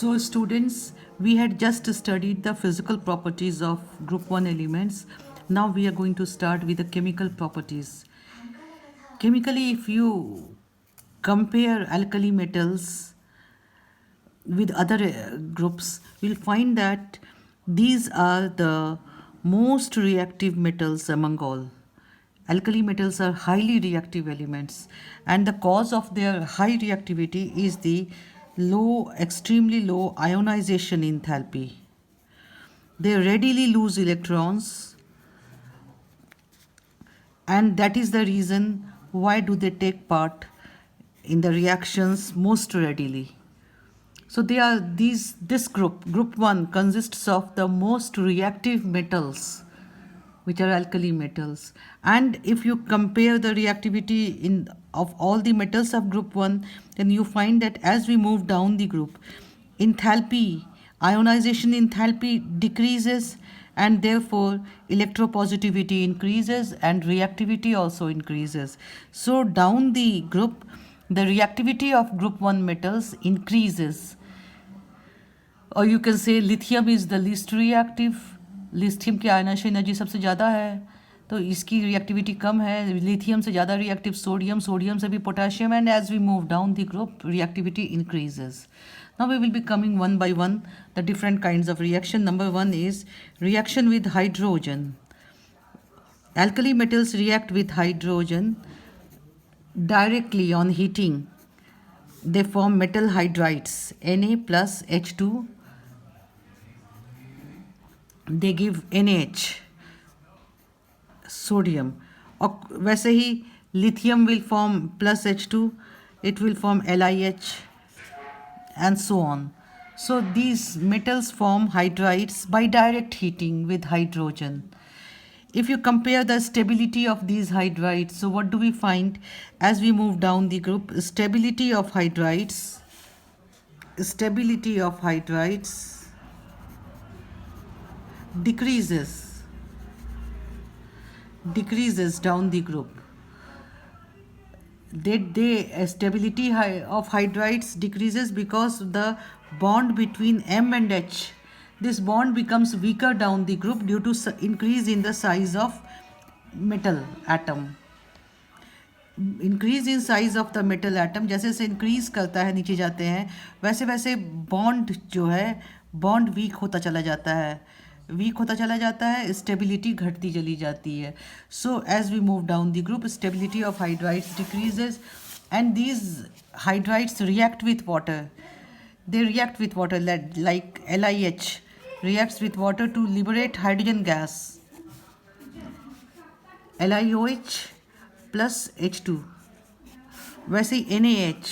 So students, we had just studied the physical properties of group 1 elements. Now we are going to start with the chemical properties. Chemically, if you compare alkali metals with other groups, we'll find that these are the most reactive metals among all. Alkali metals are highly reactive elements, and the cause of their high reactivity is the extremely low ionization enthalpy. They readily lose electrons, and that is the reason why do they take part in the reactions most readily. So they are this group 1 consists of the most reactive metals, which are alkali metals. And if you compare the reactivity in of all the metals of group 1, then you find that as we move down the group, enthalpy, ionization enthalpy decreases, and therefore electropositivity increases and reactivity also increases. So down the group, the reactivity of group 1 metals increases. और you can say lithium is the least reactive. Lithium की आयनाश energy सबसे ज़्यादा है, तो इसकी reactivity कम है. Lithium से ज़्यादा रिएक्टिव सोडियम, सोडियम से भी potassium, and as we move down the group reactivity increases. Now we will be coming one by one the different kinds of reaction. Number 1 is reaction with hydrogen. Alkali metals react with hydrogen directly on heating. They form metal hydrides, Na plus H2. They give NH, sodium. और वैसे ही lithium will form plus H2, it will form LiH, and so on. So these metals form hydrides by direct heating with hydrogen. If you compare the stability of these hydrides, so what do we find as we move down the group? Stability of hydrides decreases down the group. Stability of hydrides decreases because the bond between M and H, this bond becomes weaker down the group due to increase in the size of metal atom. Increase in size of the metal atom, जैसे जैसे increase करता है नीचे जाते हैं, वैसे वैसे bond जो है बॉन्ड वीक होता चला जाता है, स्टेबिलिटी घटती चली जाती है. So as we move down the group, stability of hydrides decreases, and these hydrides react with water. They react with water, like LiH reacts with water to liberate hydrogen gas. LiOH plus H2. वैसे ही NaH,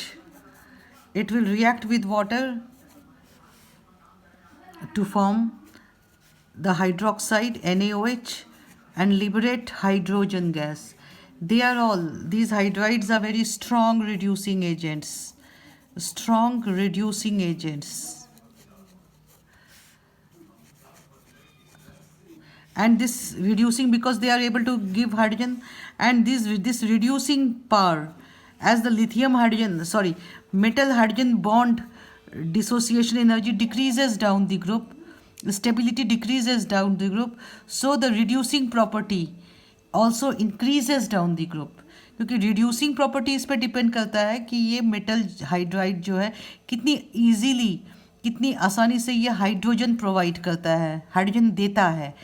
it will react with water to form the hydroxide NaOH and liberate hydrogen gas. These hydrides are very strong reducing agents. And this reducing, because they are able to give hydrogen, and this reducing power, as the metal hydrogen bond dissociation energy decreases down the group, stability decreases down the group, so the reducing property also increases down the group. क्योंकि reducing property इस पर depend करता है कि ये metal hydride जो है कितनी आसानी से ये हाइड्रोजन प्रोवाइड करता है, हाइड्रोजन देता है.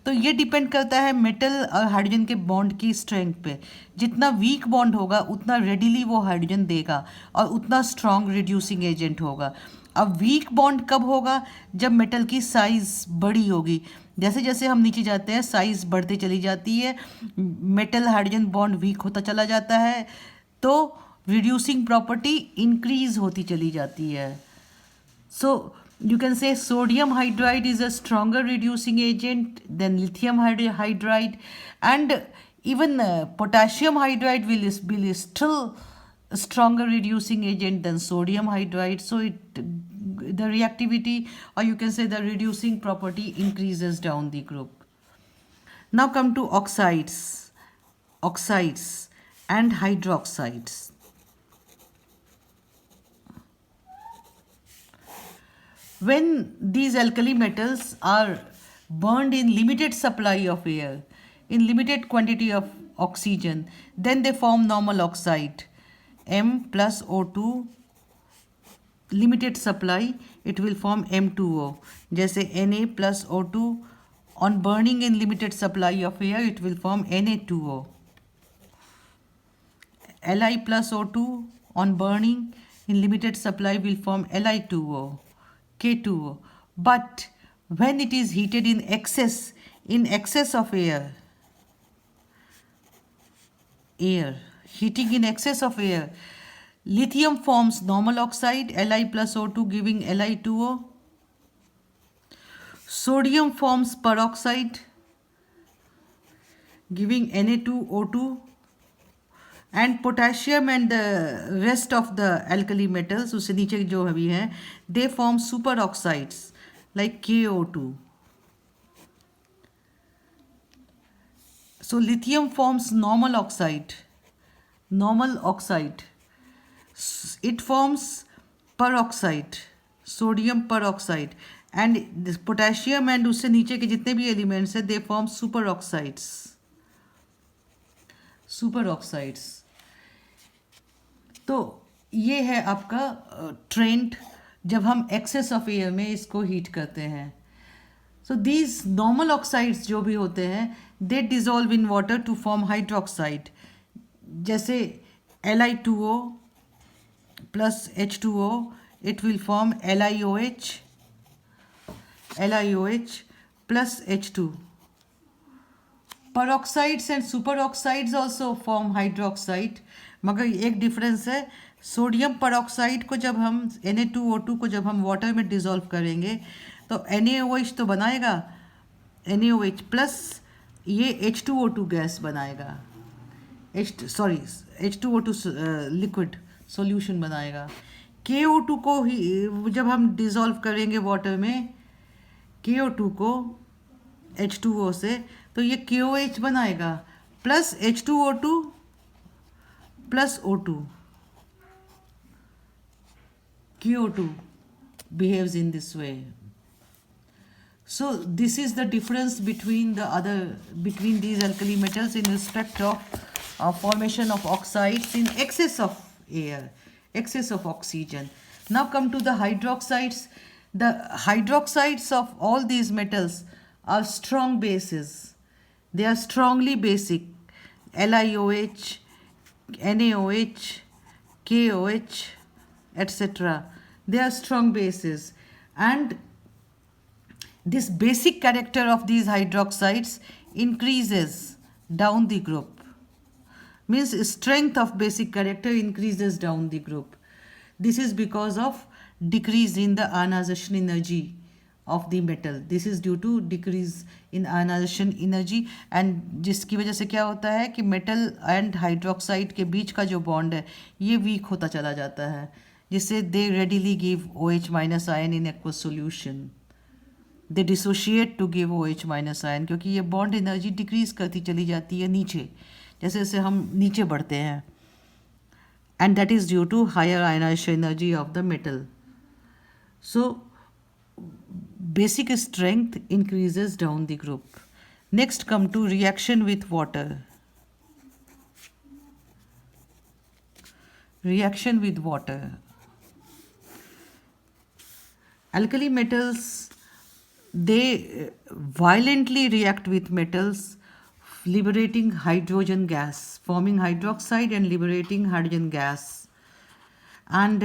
तो ये डिपेंड करता है मेटल और हाइड्रोजन के बॉन्ड की स्ट्रेंथ पे. जितना वीक बॉन्ड होगा उतना रेडिली वो हाइड्रोजन देगा और उतना स्ट्रॉन्ग रिड्यूसिंग एजेंट होगा. अब वीक बॉन्ड कब होगा? जब मेटल की साइज़ बड़ी होगी. जैसे जैसे हम नीचे जाते हैं साइज़ बढ़ते चली जाती है, मेटल हाइड्रोजन बॉन्ड वीक होता चला जाता है, तो रिड्यूसिंग प्रॉपर्टी इंक्रीज होती चली जाती है. सो you can say sodium hydride is a stronger reducing agent than lithium hydride, and even potassium hydride will be still a stronger reducing agent than sodium hydride. So the reactivity, or you can say the reducing property, increases down the group. Now come to oxides and hydroxides. When these alkali metals are burned in limited supply of air, in limited quantity of oxygen, then they form normal oxide. M plus O2, limited supply, it will form M2O. जैसे Na plus O2, on burning in limited supply of air, it will form Na2O. Li plus O2 on burning in limited supply will form Li2O, K2O. But when it is heated in excess of heating in excess of air, lithium forms normal oxide, Li plus O2 giving Li2O. Sodium forms peroxide giving Na2O2. And potassium and the rest of the alkali metals, उससे नीचे जो अभी हैं, they form superoxides like KO2. So lithium forms normal oxide. It forms peroxide, sodium peroxide, and this potassium and उससे नीचे के जितने भी elements हैं, they form superoxides. तो ये है आपका ट्रेंड जब हम एक्सेस ऑफ एयर में इसको हीट करते हैं. सो दीज नॉर्मल ऑक्साइड्स जो भी होते हैं, they dissolve in water to form hydroxide. जैसे Li2O plus H2O, it will form LiOH plus H2. Peroxides and superoxides also form hydroxide, मगर एक डिफरेंस है. सोडियम peroxide को जब हम Na2O2 को जब हम वाटर में डिज़ोल्व करेंगे तो NaOH तो बनाएगा, NaOH प्लस ये H2O2 गैस बनाएगा, H2O2 लिक्विड सॉल्यूशन बनाएगा. KO2 को ही जब हम डिज़ोल्व करेंगे वाटर में, KO2 को H2O से, तो ये KOH बनाएगा plus H2O2 plus O2. KO2 behaves in this way. So this is the difference between these alkali metals in respect of formation of oxides in excess of air, excess of oxygen. Now come to the hydroxides. The hydroxides of all these metals are strong bases. They are strongly basic. LiOH, NaOH, KOH, etc. They are strong bases. And this basic character of these hydroxides increases down the group. Means strength of basic character increases down the group. This is because of decrease in the ionization energy of the metal. This is due to decrease in ionization energy, and जिसकी वजह से क्या होता है कि metal and hydroxide के बीच का जो bond है ये weak होता चला जाता है, जिससे they readily give OH minus ion in aqueous solution. They dissociate to give OH minus ion, क्योंकि ये bond energy decrease करती चली जाती है नीचे, जैसे जैसे हम नीचे बढ़ते हैं, and that is due to higher ionization energy of the metal. So basic strength increases down the group. Next come to reaction with water. Reaction with water. Alkali metals, they violently react with metals, liberating hydrogen gas, forming hydroxide and liberating hydrogen gas. And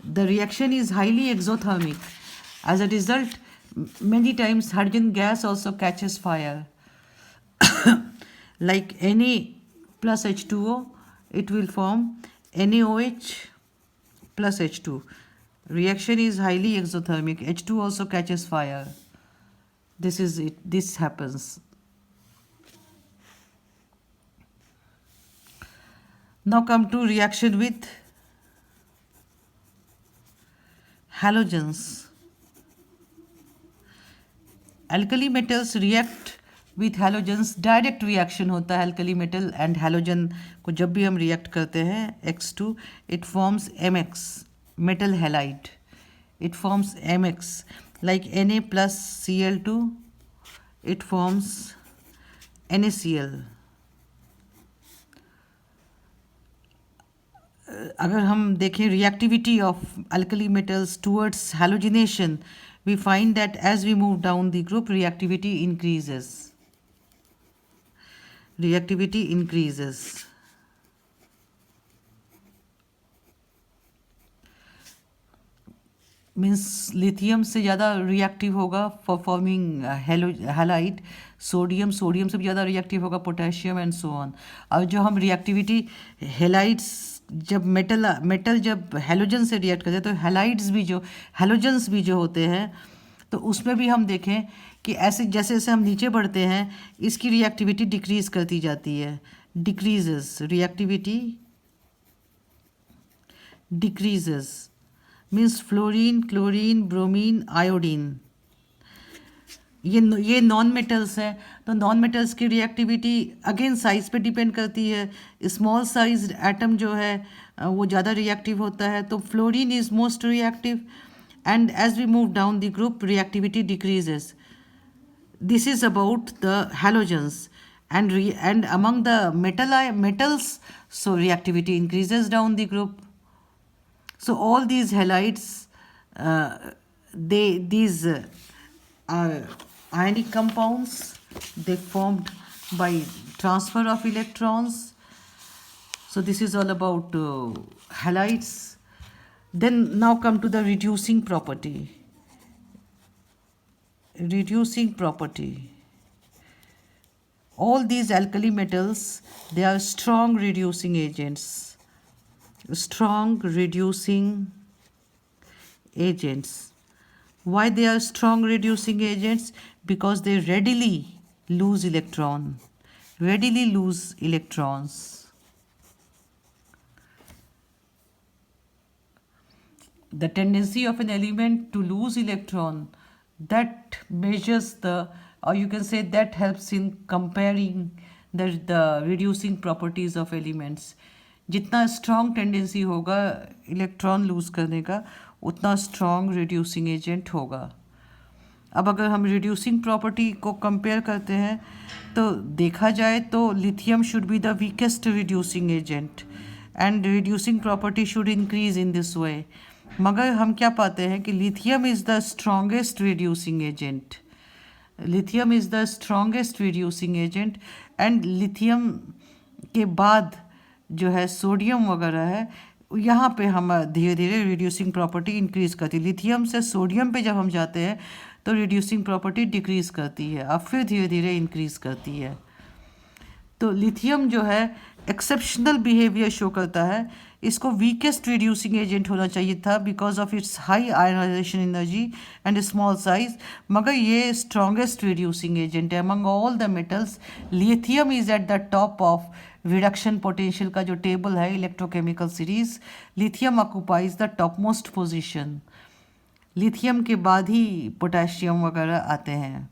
the reaction is highly exothermic. As a result, many times hydrogen gas also catches fire. Like Na plus H2O, it will form NaOH plus H2. Reaction is highly exothermic. H2 also catches fire. This is it. This happens. Now come to reaction with halogens. Alkali metals react with halogens. Direct reaction होता है alkali metal and halogen को जब भी हम react करते हैं X2, it forms MX, metal halide. it forms Mx. Like Na plus Cl2, it forms NaCl. अगर हम देखें reactivity of alkali metals towards halogenation, we find that as we move down the group, reactivity increases. Reactivity increases. Means lithium से ज़्यादा reactive होगा for forming halide, sodium से भी ज़्यादा reactive होगा पोटेशियम एंड सो ऑन. और जो हम रिएक्टिविटी हैलाइड्स, जब मेटल जब हैलोजन से रिएक्ट करते हैं तो हैलोजन्स भी जो होते हैं, तो उसमें भी हम देखें कि ऐसे जैसे जैसे हम नीचे बढ़ते हैं इसकी रिएक्टिविटी डिक्रीज़ करती जाती है. Decreases, reactivity decreases means fluorine, chlorine, bromine, iodine, ये नॉन मेटल्स हैं. तो नॉन मेटल्स की रिएक्टिविटी अगेन साइज पे डिपेंड करती है. स्मॉल साइज एटम जो है वो ज़्यादा रिएक्टिव होता है. तो fluorine is most reactive and as we move down the group reactivity decreases. This is about the halogens and among the metals, so reactivity increases down the group. So all these halides, these are ionic compounds. They formed by transfer of electrons. So this is all about halides. Then now come to the reducing property. Reducing property. All these alkali metals, they are strong reducing agents. Strong reducing agents. Why they are strong reducing agents? Because they readily lose electrons. The tendency of an element to lose electron, that measures or you can say that helps in comparing the reducing properties of elements. जितना strong tendency होगा electron loose करने का, उतना strong reducing agent होगा. अब अगर हम reducing property को कंपेयर करते हैं तो देखा जाए तो lithium should be the weakest reducing agent and reducing property should increase in this way. मगर हम क्या पाते हैं कि lithium is the strongest reducing agent. Lithium is the strongest reducing agent and lithium के बाद जो है सोडियम वगैरह है, यहाँ पे हम धीरे धीरे रिड्यूसिंग प्रॉपर्टी इंक्रीज़ करती है. लिथियम से सोडियम पे जब हम जाते हैं तो रिड्यूसिंग प्रॉपर्टी डिक्रीज़ करती है, अब फिर धीरे धीरे इंक्रीज़ करती है. तो लिथियम जो है एक्सेप्शनल बिहेवियर शो करता है. इसको वीकेस्ट रिड्यूसिंग एजेंट होना चाहिए था because of its high ionisation energy and small size, मगर ये स्ट्रॉन्गेस्ट रिड्यूसिंग एजेंट है. Among all the metals lithium is at the top of reduction potential का जो टेबल है electrochemical series. Lithium occupies the top most position. Lithium के बाद ही potassium वगैरह आते हैं.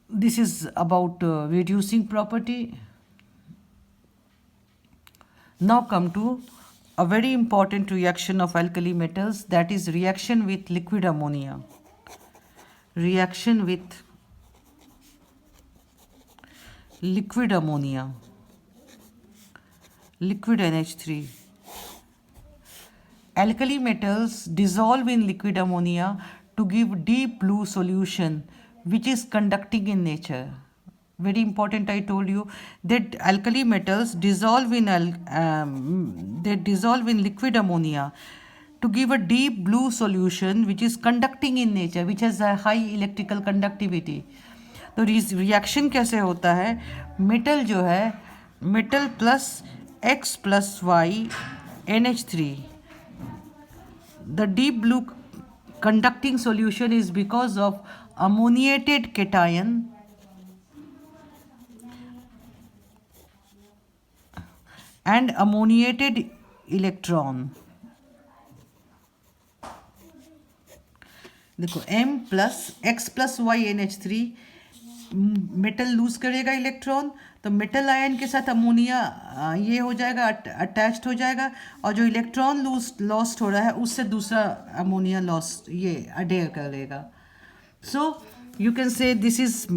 This is about reducing property. Now come to a very important reaction of alkali metals, that is reaction with liquid ammonia. Reaction with liquid ammonia, liquid NH3. Alkali metals dissolve in liquid ammonia to give deep blue solution which is conducting in nature. Very important, I told you that alkali metals dissolve in liquid ammonia to give a deep blue solution which is conducting in nature, which has a high electrical conductivity. तो reaction कैसे होता है? Metal जो है, metal plus X plus Y NH3. The deep blue conducting solution is because of ammoniated cation and ammoniated electron. देखो M plus X plus Y NH3 metal lose करेगा electron, तो metal ion के साथ ammonia ये हो जाएगा, attached हो जाएगा, और जो इलेक्ट्रॉन लॉस्ट हो रहा है उससे दूसरा अमोनिया लॉस्ट ये अडेयर करेगा. So you can say this is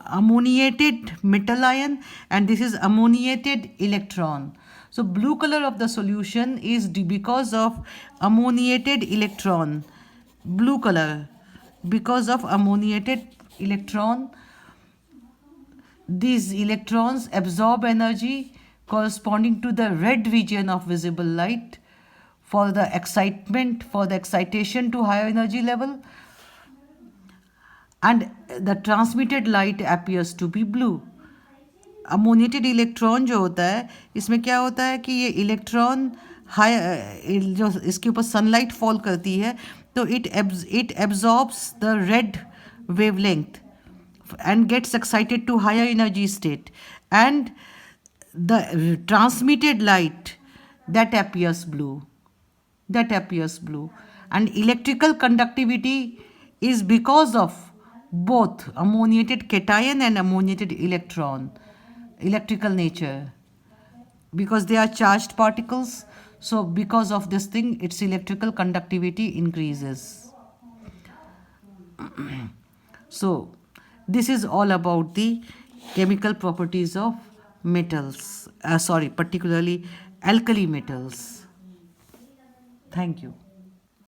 ammoniated metal ion and this is ammoniated electron. So blue color of the solution is because of ammoniated electron. Blue color because of ammoniated electron. These electrons absorb energy corresponding to the red region of visible light for the excitation to higher energy level, and the transmitted light appears to be blue. Ammoniated electron जो होता है, इसमें क्या होता है कि ये electron high जो इसके ऊपर सनलाइट फॉल करती है तो it absorbs the red wavelength and gets excited to higher energy state, and the transmitted light that appears blue, and electrical conductivity is because of both ammoniated cation and ammoniated electron, electrical nature, because they are charged particles. So because of this thing its electrical conductivity increases. So this is all about the chemical properties of metals, particularly alkali metals. Thank you.